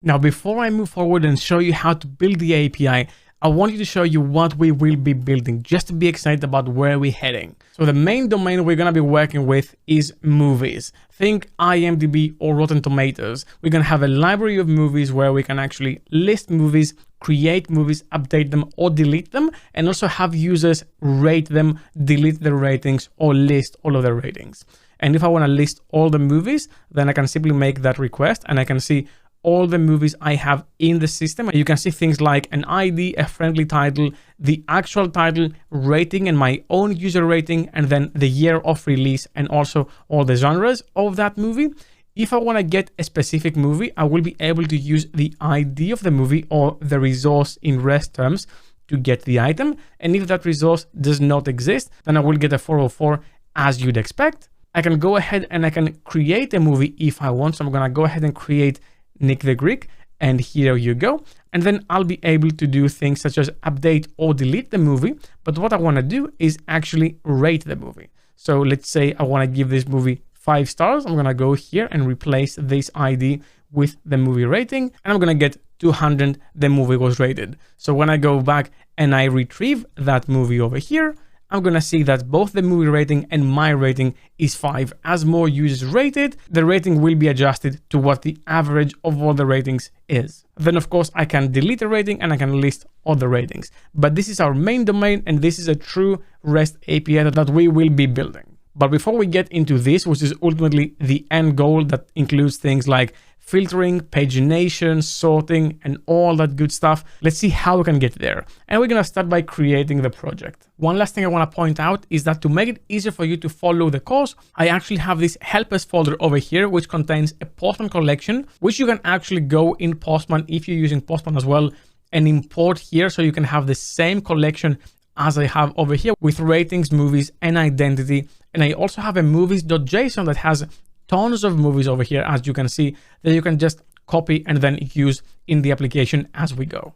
Now, before I move forward and show you how to build the API, I want you to show you what we will be building just to be excited about where we're heading. So the main domain we're going to be working with is movies. Think IMDb or Rotten Tomatoes. We're going to have a library of movies where we can actually list movies, create movies, update them or delete them, and also have users rate them, delete their ratings or list all of their ratings. And if I want to list all the movies, then I can simply make that request and I can see all the movies I have in the system. You can see things like an ID, a friendly title, the actual title, rating and my own user rating, and then the year of release and also all the genres of that movie. If I want to get a specific movie, I will be able to use the ID of the movie or the resource in REST terms to get the item. And if that resource does not exist, then I will get a 404 as you'd expect. I can go ahead and I can create a movie if I want. So I'm going to go ahead and create Nick the Greek, and here you go. And then I'll be able to do things such as update or delete the movie. But what I want to do is actually rate the movie. So let's say I want to give this movie 5 stars. I'm going to go here and replace this ID with the movie rating, and I'm going to get 200. The movie was rated. So when I go back and I retrieve that movie over here, I'm going to see that both the movie rating and my rating is 5. As more users rate it, the rating will be adjusted to what the average of all the ratings is. Then of course I can delete the rating and I can list all the ratings. But this is our main domain and this is a true REST API that we will be building. But before we get into this, which is ultimately the end goal that includes things like filtering, pagination, sorting, and all that good stuff, let's see how we can get there. And we're going to start by creating the project. One last thing I want to point out is that to make it easier for you to follow the course, I actually have this help us folder over here, which contains a Postman collection, which you can actually go in Postman if you're using Postman as well, and import here so you can have the same collection as I have over here with ratings, movies, and identity. And I also have a movies.json that has tons of movies over here, as you can see, that you can just copy and then use in the application as we go.